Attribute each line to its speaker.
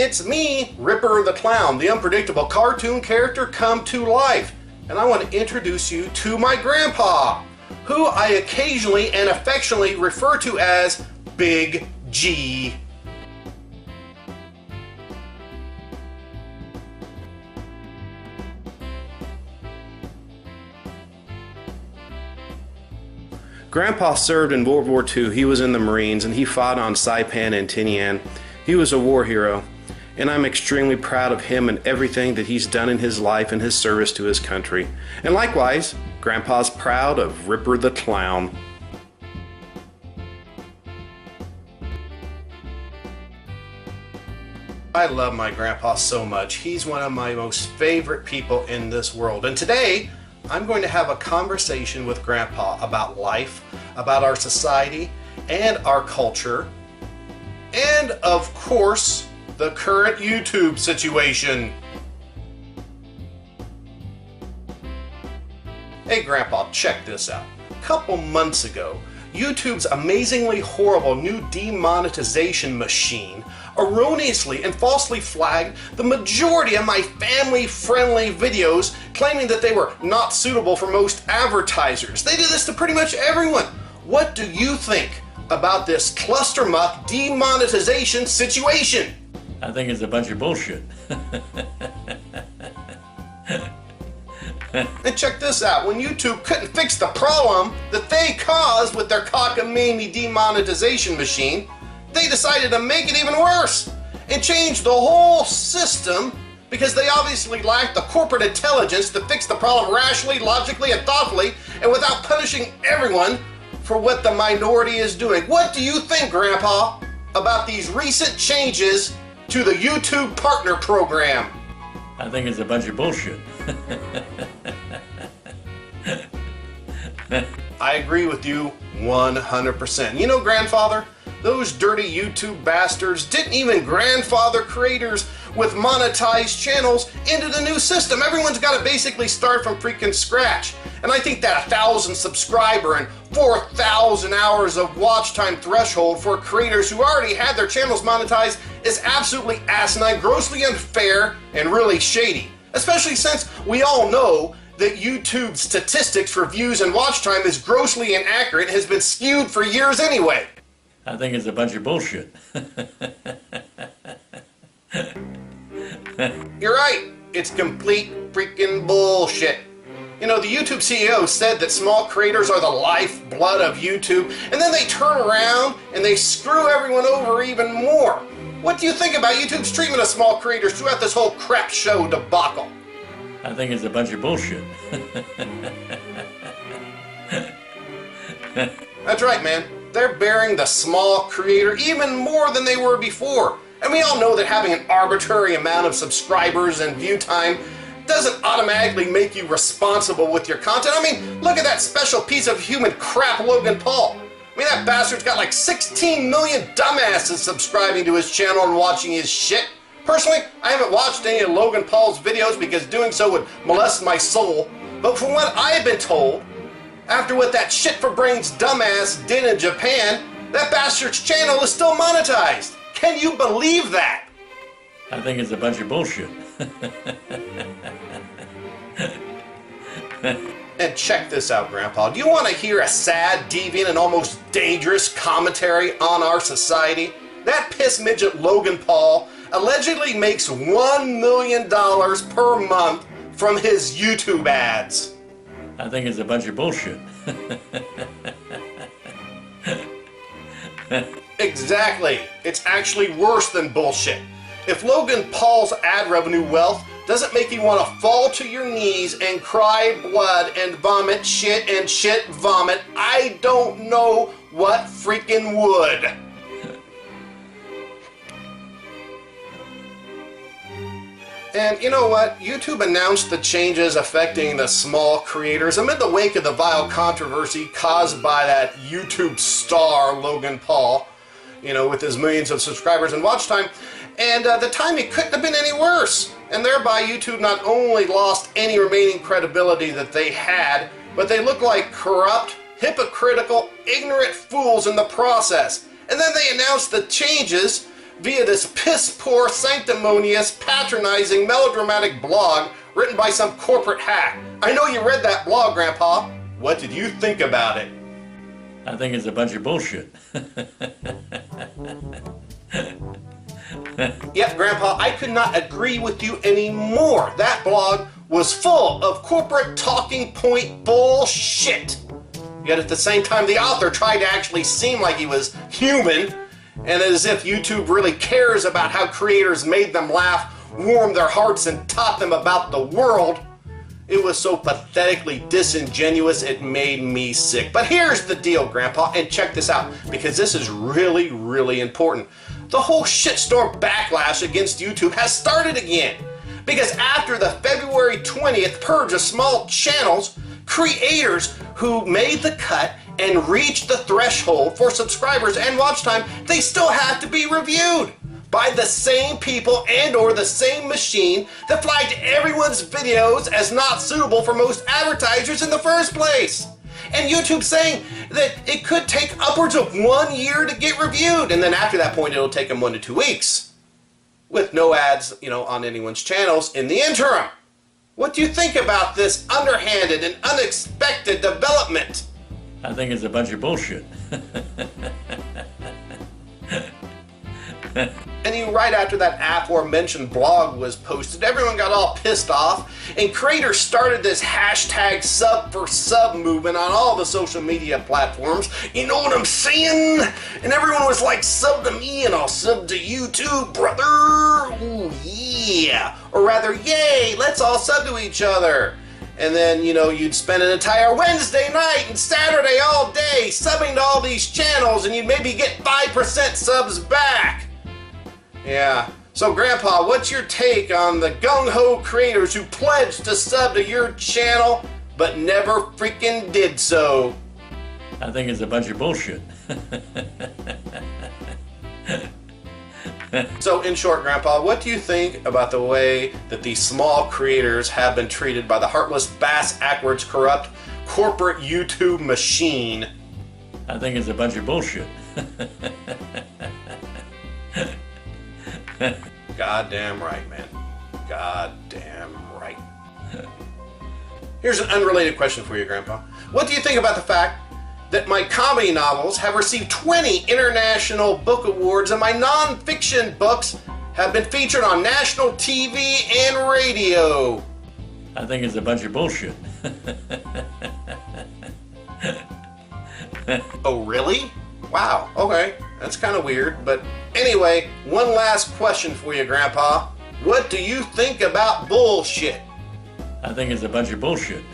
Speaker 1: It's me, Ripper the Clown, the unpredictable cartoon character come to life. And I want to introduce you to my grandpa, who I occasionally and affectionately refer to as Big G. Grandpa served in World War II. He was in the Marines and he fought on Saipan and Tinian. He was a war hero, and I'm extremely proud of him and everything that he's done in his life and his service to his country. And likewise, Grandpa's proud of Ripper the Clown. I love my grandpa so much. He's one of my most favorite people in this world. And today, I'm going to have a conversation with Grandpa about life, about our society, and our culture, and of course, the current YouTube situation. Hey Grandpa, check this out. A couple months ago, YouTube's amazingly horrible new demonetization machine erroneously and falsely flagged the majority of my family-friendly videos, claiming that they were not suitable for most advertisers. They did this to pretty much everyone. What do you think about this clustermuck demonetization situation?
Speaker 2: I think it's a bunch of bullshit.
Speaker 1: And check this out, when YouTube couldn't fix the problem that they caused with their cockamamie demonetization machine, they decided to make it even worse and change the whole system because they obviously lacked the corporate intelligence to fix the problem rationally, logically, and thoughtfully, and without punishing everyone for what the minority is doing. What do you think, Grandpa, about these recent changes to the YouTube Partner Program?
Speaker 2: I think it's a bunch of bullshit.
Speaker 1: I agree with you 100%. You know, Grandfather, those dirty YouTube bastards didn't even grandfather creators with monetized channels into the new system. Everyone's got to basically start from freaking scratch. And I think that 1,000 subscriber and 4,000 hours of watch time threshold for creators who already had their channels monetized is absolutely asinine, grossly unfair, and really shady. Especially since we all know that YouTube's statistics for views and watch time is grossly inaccurate and has been skewed for years anyway.
Speaker 2: I think it's a bunch of bullshit.
Speaker 1: You're right. It's complete freaking bullshit. You know, the YouTube CEO said that small creators are the lifeblood of YouTube, and then they turn around and they screw everyone over even more. What do you think about YouTube's treatment of small creators throughout this whole crap show debacle?
Speaker 2: I think it's a bunch of bullshit.
Speaker 1: That's right, man. They're bearing the small creator even more than they were before. And we all know that having an arbitrary amount of subscribers and view time doesn't automatically make you responsible with your content. I mean, look at that special piece of human crap, Logan Paul. I mean, that bastard's got like 16 million dumbasses subscribing to his channel and watching his shit. Personally, I haven't watched any of Logan Paul's videos because doing so would molest my soul. But from what I've been told, after what that shit for brains dumbass did in Japan, that bastard's channel is still monetized. Can you believe that?
Speaker 2: I think it's a bunch of bullshit.
Speaker 1: And check this out, Grandpa. Do you want to hear a sad, deviant, and almost dangerous commentary on our society? That piss midget Logan Paul allegedly makes $1 million per month from his YouTube ads.
Speaker 2: I think it's a bunch of bullshit.
Speaker 1: Exactly. It's actually worse than bullshit. If Logan Paul's ad revenue wealth doesn't make you want to fall to your knees and cry blood and vomit shit and shit vomit, I don't know what freaking would. And you know what? YouTube announced the changes affecting the small creators amid the wake of the vile controversy caused by that YouTube star, Logan Paul, you know, with his millions of subscribers and watch time. And the timing couldn't have been any worse. And thereby YouTube not only lost any remaining credibility that they had, but they looked like corrupt, hypocritical, ignorant fools in the process. And then they announced the changes via this piss-poor, sanctimonious, patronizing, melodramatic blog written by some corporate hack. I know you read that blog, Grandpa. What did you think about it?
Speaker 2: I think it's a bunch of bullshit.
Speaker 1: Yep, Grandpa, I could not agree with you anymore. That blog was full of corporate talking point bullshit. Yet at the same time, the author tried to actually seem like he was human, and as if YouTube really cares about how creators made them laugh, warmed their hearts, and taught them about the world. It was so pathetically disingenuous, it made me sick. But here's the deal, Grandpa, and check this out, because this is really, really important. The whole shitstorm backlash against YouTube has started again. Because after the February 20th purge of small channels, creators who made the cut and reached the threshold for subscribers and watch time, they still have to be reviewed by the same people and or the same machine that flagged everyone's videos as not suitable for most advertisers in the first place. And YouTube saying that it could take upwards of 1 year to get reviewed, and then after that point it'll take them 1 to 2 weeks with no ads, on anyone's channels in the interim. What do you think about this underhanded and unexpected development?
Speaker 2: I think it's a bunch of bullshit.
Speaker 1: And right after that aforementioned blog was posted, everyone got all pissed off, and creators started this hashtag subforsub movement on all the social media platforms. You know what I'm saying? And everyone was like, sub to me and I'll sub to you too, brother. Ooh, yeah. Or rather, yay, let's all sub to each other. And then, you'd spend an entire Wednesday night and Saturday all day subbing to all these channels, and you'd maybe get 5% subs back. Yeah. So, Grandpa, what's your take on the gung-ho creators who pledged to sub to your channel but never freaking did so?
Speaker 2: I think it's a bunch of bullshit.
Speaker 1: So, in short, Grandpa, what do you think about the way that these small creators have been treated by the heartless, bass-ackwards, corrupt corporate YouTube machine?
Speaker 2: I think it's a bunch of bullshit.
Speaker 1: Goddamn right, man. Goddamn right. Here's an unrelated question for you, Grandpa. What do you think about the fact that my comedy novels have received 20 international book awards and my non-fiction books have been featured on national TV and radio?
Speaker 2: I think it's a bunch of bullshit.
Speaker 1: Oh, really? Wow, okay. That's kind of weird, but anyway, one last question for you, Grandpa. What do you think about bullshit?
Speaker 2: I think it's a bunch of bullshit.